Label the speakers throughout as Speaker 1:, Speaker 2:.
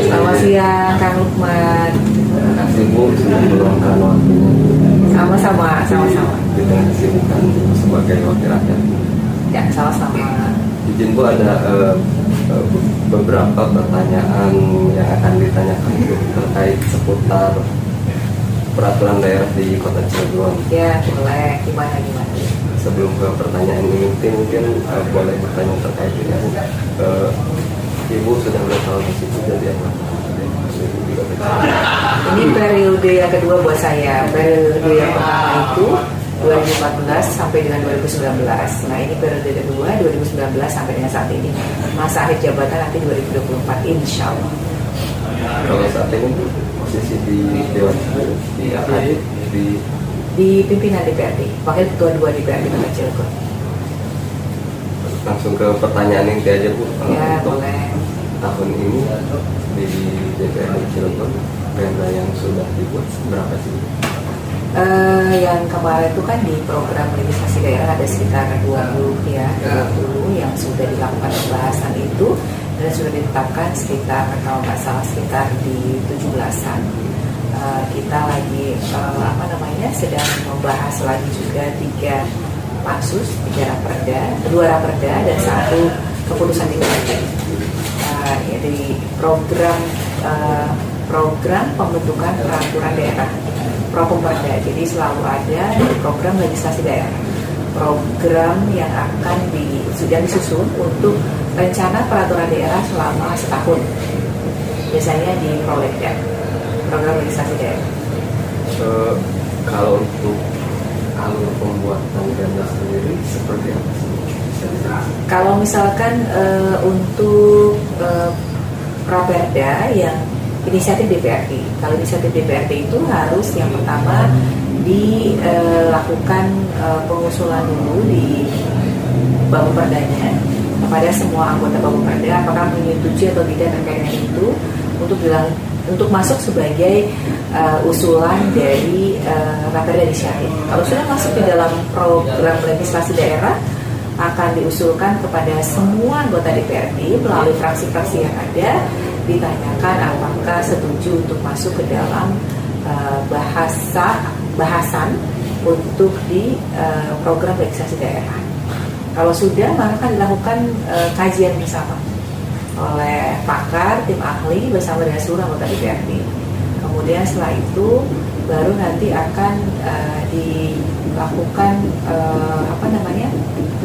Speaker 1: Selamat siang, Kang Lukman.
Speaker 2: Terima kasih Bu sudah meluangkan waktunya.
Speaker 1: Sama-sama.
Speaker 2: Kita kesibukan sebagai wakil rakyat.
Speaker 1: Ya, sama-sama.
Speaker 2: Izin Bu, ada beberapa pertanyaan yang akan ditanyakan Bu terkait seputar peraturan daerah di Kota Cilegon.
Speaker 1: Ya, boleh. Gimana?
Speaker 2: Sebelum ke pertanyaan ini, mungkin boleh bertanya terkait dengan Ibu sudah berapa tahun di situ jadi apa?
Speaker 1: Ini periode yang kedua buat saya. Periode yang pertama itu 2014 sampai dengan 2019. Nah, ini periode kedua 2019 sampai dengan saat ini. Masa akhir jabatan nanti 2024, insya Allah.
Speaker 2: Kalau saat ini posisi di Dewan
Speaker 1: Di pimpinan DPRD, wakil ketua 2 DPRD Kota Cilegon.
Speaker 2: Langsung ke pertanyaan inti aja Bu.
Speaker 1: Ya,
Speaker 2: Untuk
Speaker 1: boleh.
Speaker 2: tahun ini di DPRD Cilegon perda yang sudah dibuat berapa sih?
Speaker 1: Yang kemarin itu kan di program legislasi daerah ada sekitar 20 yang sudah dilakukan pembahasan itu dan sudah ditetapkan sekitar, kalau nggak salah sekitar di 17-an. Kita lagi sedang membahas lagi juga 3 pansus, 2 raperda dan 1 keputusan DPRD. Jadi program pembentukan peraturan daerah Propemperda. Jadi selalu ada di program legislasi daerah program yang akan sudah disusun untuk rencana peraturan daerah selama setahun. Biasanya di Prolegda, program legislasi daerah.
Speaker 2: Kalau untuk alur pembuatan perda sendiri seperti apa sih?
Speaker 1: Kalau misalkan untuk Praperda yang inisiatif DPRD, kalau inisiatif DPRD itu harus yang pertama dilakukan pengusulan dulu di Bapeperdanya kepada semua anggota Bapeperdanya apakah menyetujui atau tidak terkait dengan itu untuk masuk sebagai usulan dari Raperda inisiatif. Kalau sudah masuk di dalam program legislasi daerah akan diusulkan kepada semua anggota DPRD melalui fraksi-fraksi yang ada, ditanyakan apakah setuju untuk masuk ke dalam bahasan untuk di program legislasi daerah. Kalau sudah, maka akan dilakukan kajian bersama oleh pakar, tim ahli bersama dengan seluruh anggota DPRD. Kemudian setelah itu baru nanti akan dilakukan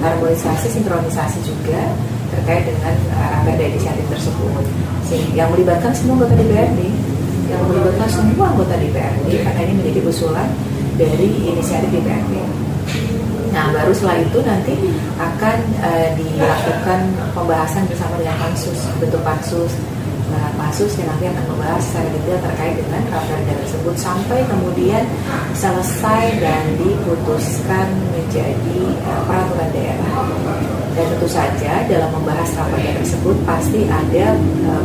Speaker 1: harmonisasi, sinkronisasi juga terkait dengan raperda inisiatif tersebut. Yang melibatkan semua anggota DPRD, karena ini menjadi usulan dari inisiatif DPRD. Nah, baru setelah itu nanti akan dilakukan pembahasan bersama dengan pansus, bentuk pansus. Pansus yang nanti akan membahas secara detail terkait dengan raperda tersebut sampai kemudian selesai dan diputuskan menjadi peraturan daerah. Dan tentu saja dalam membahas raperda tersebut pasti ada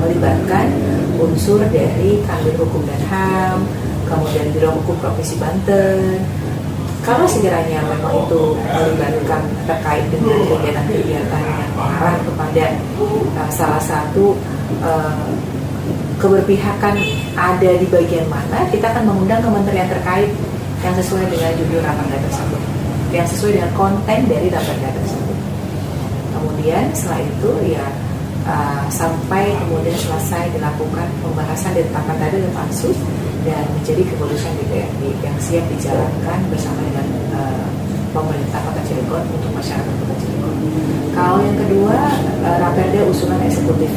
Speaker 1: melibatkan unsur dari Kanwil Hukum dan HAM, kemudian Biro Hukum Provinsi Banten. Kalau sekiranya memang itu melibatkan terkait dengan kegiatan-kegiatan yang mengarah kepada salah satu keberpihakan ada di bagian mana, kita akan mengundang kementerian terkait yang sesuai dengan judul raperda tersebut, yang sesuai dengan konten dari raperda tersebut. Kemudian setelah itu sampai kemudian selesai dilakukan pembahasan ditetapkan tadi oleh pansus dan menjadi keputusan DPRD yang siap dijalankan bersama dengan pemerintah Kota Cilegon untuk masyarakat Kota Cilegon. Kalau yang kedua, raperda usulan eksekutif.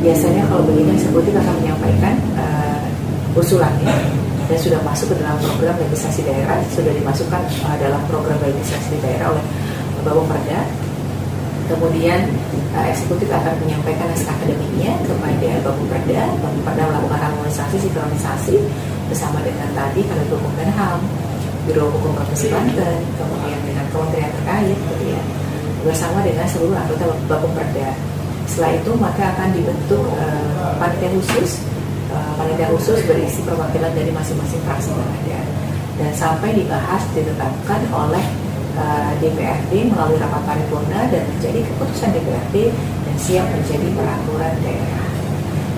Speaker 1: Biasanya kalau begini eksekutif akan menyampaikan usulannya dan sudah masuk ke dalam program legislasi daerah, sudah dimasukkan dalam program legislasi daerah oleh Bapumperda. Kemudian eksekutif akan menyampaikan naskah akademiknya kepada Bapumperda. Bapumperda melakukan harmonisasi, sinkronisasi bersama dengan tadi Kanwil Hukum dan HAM, Biro Hukum Provinsi Banten, kemudian dengan kementerian terkait, gitu ya, bersama dengan seluruh anggota Bapumperda. Setelah itu maka akan dibentuk panitia khusus berisi perwakilan dari masing-masing fraksi yang ada, dan sampai dibahas ditetapkan oleh DPRD melalui rapat paripurna dan menjadi keputusan DPRD dan siap menjadi peraturan daerah.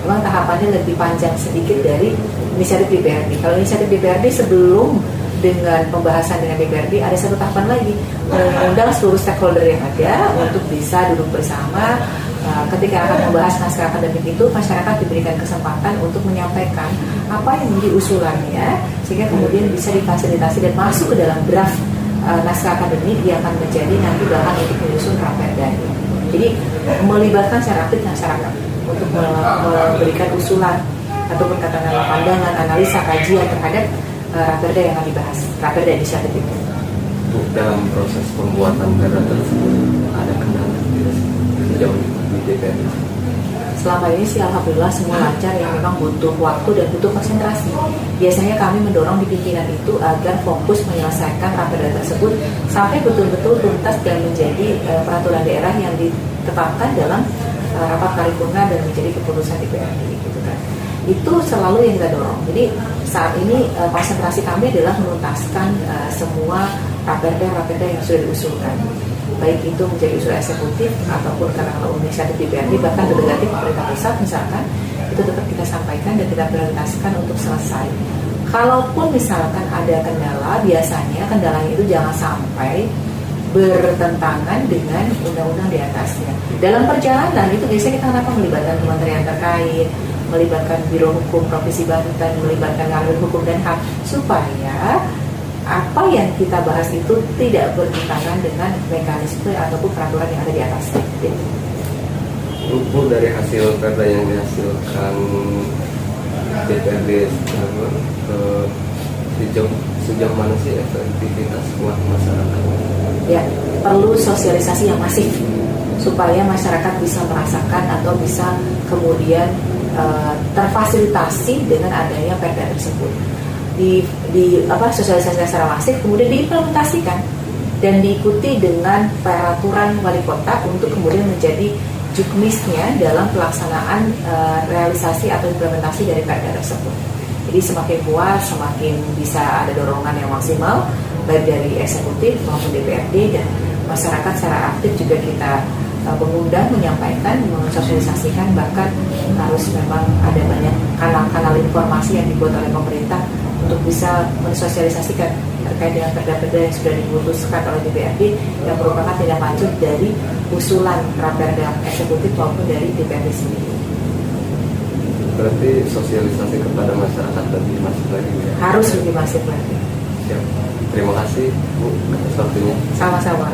Speaker 1: Memang tahapannya lebih panjang sedikit dari inisiatif DPRD. Kalau inisiatif DPRD sebelum dengan pembahasan dengan DPRD ada satu tahapan lagi, mengundang seluruh stakeholder yang ada untuk bisa duduk bersama. Ketika akan membahas naskah akademik itu, masyarakat diberikan kesempatan untuk menyampaikan apa yang menjadi usulannya, sehingga kemudian bisa difasilitasi dan masuk ke dalam draft naskah akademik yang akan menjadi nanti bahan untuk menyusun raperda. Jadi melibatkan secara aktif masyarakat untuk memberikan usulan ataupun katakanlah pandangan, analisa, kajian terhadap raperda yang akan dibahas, raperda inisiatif itu.
Speaker 2: Dalam proses pembuatan perda tersebut ada kendala sejauh di DPR?
Speaker 1: Selama ini sih alhamdulillah semua lancar, yang memang butuh waktu dan butuh konsentrasi. Biasanya kami mendorong di pimpinan itu agar fokus menyelesaikan raperda tersebut sampai betul-betul tuntas dan menjadi peraturan daerah yang ditetapkan dalam rapat paripurna dan menjadi keputusan DPRD, gitu kan. Itu selalu yang kita dorong. Jadi saat ini konsentrasi kami adalah menuntaskan semua raperda yang sudah diusulkan, baik itu menjadi usul eksekutif ataupun karena inisiatif DPRD, bahkan delegatif pemerintah pusat misalkan, itu tetap kita sampaikan dan kita prioritaskan untuk selesai. Kalaupun misalkan ada kendala, biasanya kendalanya itu jangan sampai bertentangan dengan undang-undang di atasnya. Dalam perjalanan itu biasanya kita kenapa melibatkan kementerian terkait, melibatkan Biro Hukum Provinsi Banten, melibatkan Kanwil Hukum dan HAM, supaya apa yang kita bahas itu tidak bertentangan dengan mekanisme ataupun peraturan yang ada di atasnya.
Speaker 2: Bu, dari hasil perda yang dihasilkan DPRD sejauh mana sih efektivitas buat masyarakat?
Speaker 1: Ya, perlu sosialisasi yang masif supaya masyarakat bisa merasakan atau bisa kemudian terfasilitasi dengan adanya perda tersebut. Sosialisasi secara masif, kemudian diimplementasikan dan diikuti dengan peraturan wali kota untuk kemudian menjadi juknisnya dalam pelaksanaan realisasi atau implementasi dari perda tersebut. Jadi semakin puas, semakin bisa ada dorongan yang maksimal baik dari eksekutif maupun DPRD, dan masyarakat secara aktif juga kita mengundang, menyampaikan, mensosialisasikan, bahkan harus memang ada banyak kanal-kanal informasi yang dibuat oleh pemerintah untuk bisa mensosialisasikan terkait dengan perda-perda yang sudah diputuskan oleh DPRD yang merupakan tindak lanjut dari usulan raperda eksekutif maupun dari DPRD sendiri.
Speaker 2: Berarti sosialisasi kepada masyarakat lebih masif lagi ya?
Speaker 1: Harus lebih masif lagi.
Speaker 2: Siap. Terima kasih Bu atas waktunya.
Speaker 1: Sama-sama.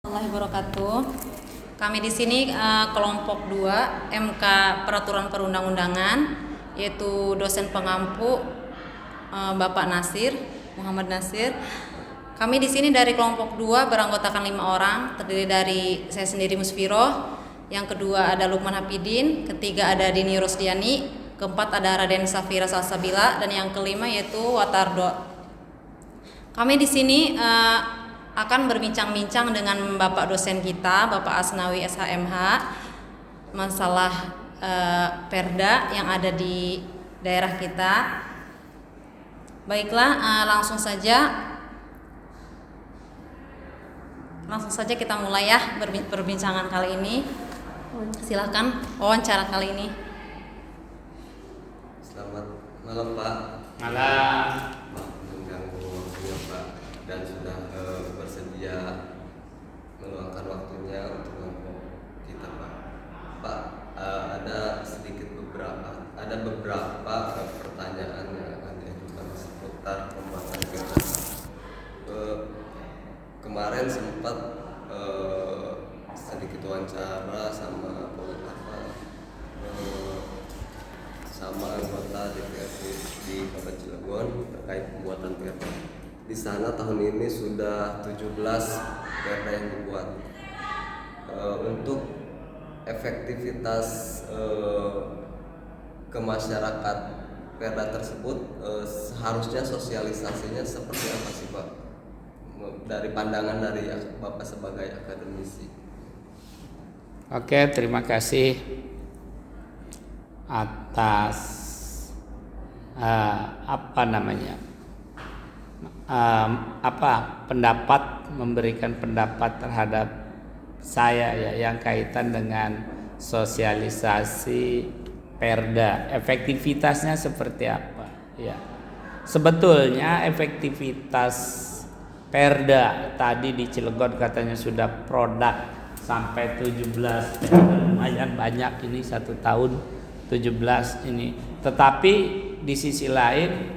Speaker 3: Wabarakatuh. Kami di sini kelompok 2 MK Peraturan Perundang-undangan, yaitu dosen pengampu Bapak Nasir, Muhammad Nasir. Kami di sini dari kelompok 2 beranggotakan 5 orang, terdiri dari saya sendiri Musfiro, yang kedua ada Lukman Hapidin, ketiga ada Dini Rosdiani, keempat ada Raden Safira Salsabila, dan yang kelima yaitu Watardo. Kami di sini akan berbincang-bincang dengan Bapak dosen kita, Bapak Asnawi SHMH, masalah perda yang ada di daerah kita. Baiklah, langsung saja kita mulai ya perbincangan kali ini. Silakan wawancara kali ini.
Speaker 2: Selamat malam Pak.
Speaker 4: Malam.
Speaker 2: Maaf mengganggu waktunya Pak, dan sudah bersedia meluangkan waktunya untuk kota sama sama anggota DPRD di Kota Cilegon terkait pembuatan perda. Di sana tahun ini sudah 17 perda yang dibuat. Untuk efektivitas ke masyarakat perda tersebut, seharusnya sosialisasinya seperti apa sih Pak? Dari pandangan dari Bapak sebagai akademisi.
Speaker 4: Oke, terima kasih atas memberikan pendapat terhadap saya ya yang kaitan dengan sosialisasi perda. Efektivitasnya seperti apa? Ya. Sebetulnya efektivitas perda tadi di Cilegon katanya sudah produk sampai 17 perda, lumayan banyak ini 1 tahun 17 ini. Tetapi di sisi lain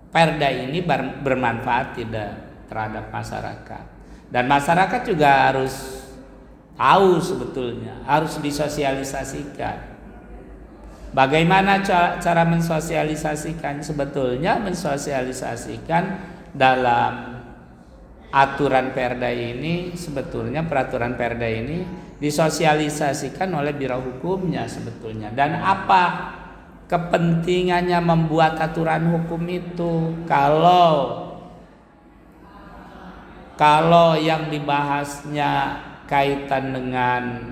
Speaker 4: perda ini bermanfaat tidak terhadap masyarakat, dan masyarakat juga harus tahu sebetulnya, harus disosialisasikan. Bagaimana cara mensosialisasikan? Sebetulnya mensosialisasikan dalam aturan perda ini, sebetulnya peraturan perda ini disosialisasikan oleh biro hukumnya sebetulnya. Dan apa kepentingannya membuat aturan hukum itu? Kalau yang dibahasnya kaitan dengan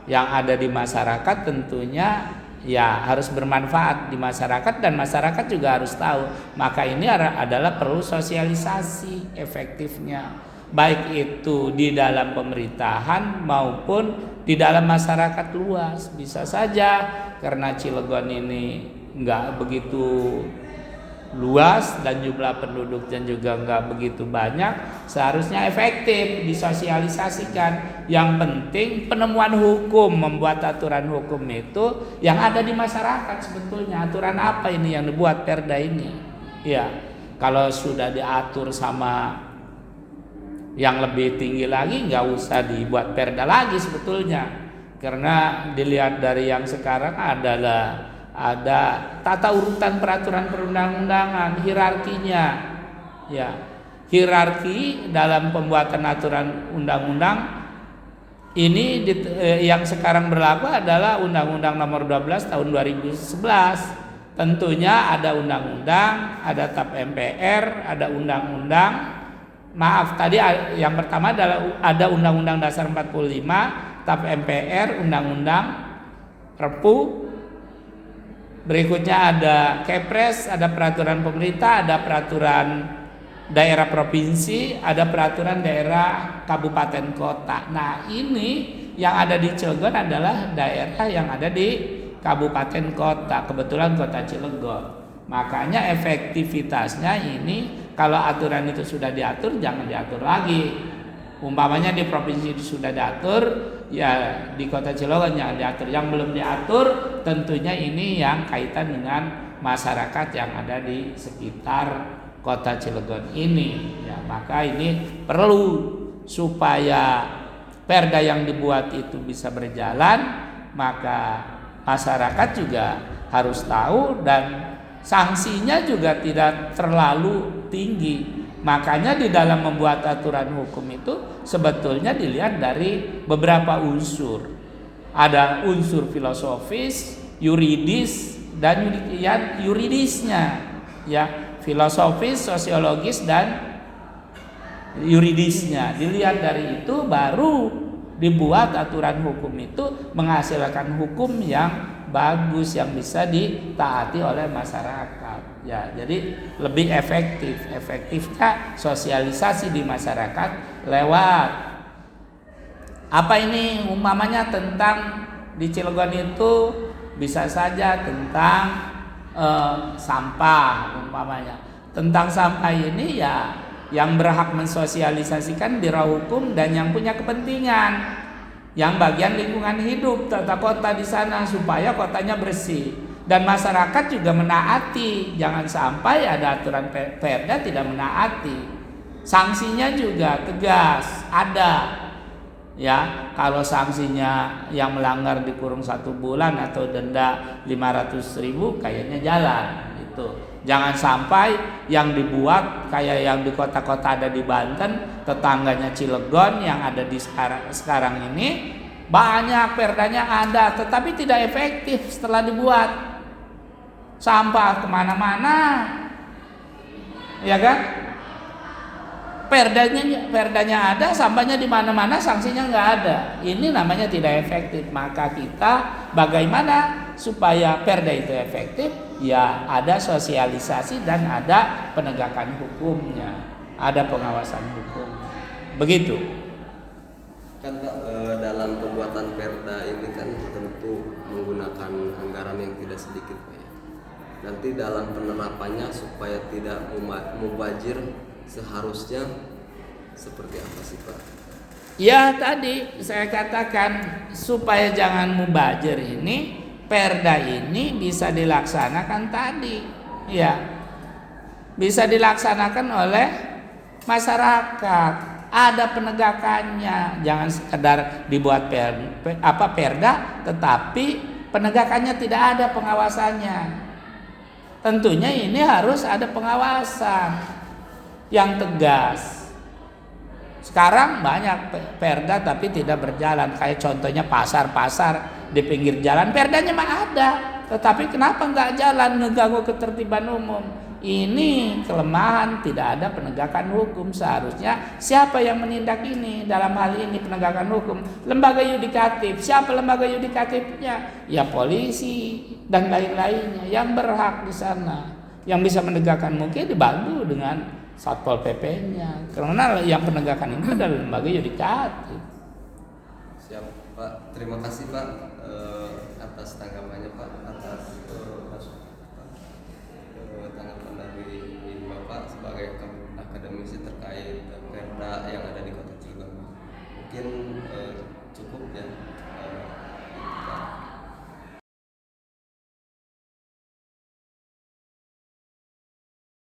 Speaker 4: yang ada di masyarakat, tentunya ya harus bermanfaat di masyarakat dan masyarakat juga harus tahu. Maka ini adalah perlu sosialisasi efektifnya, baik itu di dalam pemerintahan maupun di dalam masyarakat luas. Bisa saja karena Cilegon ini nggak begitu luas dan jumlah penduduknya juga nggak begitu banyak, seharusnya efektif disosialisasikan. Yang penting penemuan hukum, membuat aturan hukum itu yang ada di masyarakat sebetulnya. Aturan apa ini yang dibuat perda ini? Ya, kalau sudah diatur sama yang lebih tinggi lagi, nggak usah dibuat perda lagi sebetulnya. Karena dilihat dari yang sekarang adalah ada tata urutan peraturan perundang-undangan, hierarkinya. Ya, hierarki dalam pembuatan aturan undang-undang ini yang sekarang berlaku adalah Undang-Undang Nomor 12 Tahun 2011. Tentunya ada undang-undang, ada TAP MPR, ada undang-undang. Maaf, tadi yang pertama adalah ada Undang-Undang Dasar 45, TAP MPR, Undang-Undang Perpu. Berikutnya ada Kepres, ada peraturan pemerintah, ada peraturan daerah provinsi, ada peraturan daerah kabupaten kota. Nah, ini yang ada di Cilegon adalah daerah yang ada di kabupaten kota. Kebetulan kota Cilegon. Makanya efektivitasnya ini kalau aturan itu sudah diatur, jangan diatur lagi. Umpamanya di provinsi itu sudah diatur, ya di kota Cilegon yang diatur. Yang belum diatur tentunya ini yang kaitan dengan masyarakat yang ada di sekitar kota Cilegon ini. Ya, maka ini perlu supaya perda yang dibuat itu bisa berjalan, maka masyarakat juga harus tahu dan sanksinya juga tidak terlalu tinggi. Makanya di dalam membuat aturan hukum itu sebetulnya dilihat dari beberapa unsur. Ada unsur filosofis, yuridis, dan yuridisnya. Ya, filosofis, sosiologis, dan yuridisnya. Dilihat dari itu baru dibuat aturan hukum itu menghasilkan hukum yang bagus yang bisa ditaati oleh masyarakat. Ya, jadi lebih efektif. Efektifnya sosialisasi di masyarakat lewat apa ini? Umpamanya tentang di Cilegon itu bisa saja tentang sampah umpamanya. Tentang sampah ini ya yang berhak mensosialisasikan biro hukum dan yang punya kepentingan, yang bagian lingkungan hidup tata kota di sana supaya kotanya bersih. Dan masyarakat juga menaati, jangan sampai ada aturan perda tidak menaati. Sanksinya juga tegas, ada. Ya, kalau sanksinya yang melanggar dikurung 1 bulan atau denda 500.000 kayaknya jalan itu. Jangan sampai yang dibuat kayak yang di kota-kota ada di Banten, tetangganya Cilegon yang ada di sekarang ini, banyak perdanya ada tetapi tidak efektif setelah dibuat. Sampah kemana-mana, ya kan? Perdanya ada, sampahnya di mana-mana, sanksinya nggak ada. Ini namanya tidak efektif. Maka kita bagaimana supaya perda itu efektif? Ya ada sosialisasi dan ada penegakan hukumnya, ada pengawasan hukum. Begitu.
Speaker 2: Kan Pak, dalam pembuatan perda ini kan tentu menggunakan anggaran yang tidak sedikit Pak ya. Nanti dalam penerapannya supaya tidak mubazir seharusnya seperti apa sih Pak?
Speaker 4: Ya tadi saya katakan supaya jangan mubazir ini, perda ini bisa dilaksanakan tadi, ya bisa dilaksanakan oleh masyarakat. Ada penegakannya, jangan sekedar dibuat perda, tetapi penegakannya tidak ada pengawasannya. Tentunya ini harus ada pengawasan yang tegas. Sekarang banyak perda tapi tidak berjalan, kayak contohnya pasar-pasar di pinggir jalan, perdanya mah ada, tetapi kenapa nggak jalan, mengganggu ketertiban umum? Ini kelemahan, tidak ada penegakan hukum. Seharusnya siapa yang menindak ini? Dalam hal ini penegakan hukum, lembaga yudikatif. Siapa lembaga yudikatifnya? Ya polisi dan lain-lainnya yang berhak di sana. Yang bisa menegakkan mungkin dibantu dengan Satpol PP-nya. Karena yang penegakan ini adalah lembaga yudikatif.
Speaker 2: Siap Pak, terima kasih Pak atas tanggapannya Pak, atas tanggapan dari Bapak sebagai akademisi terkait perda yang ada di Kota Cilegon. Mungkin cukup ya.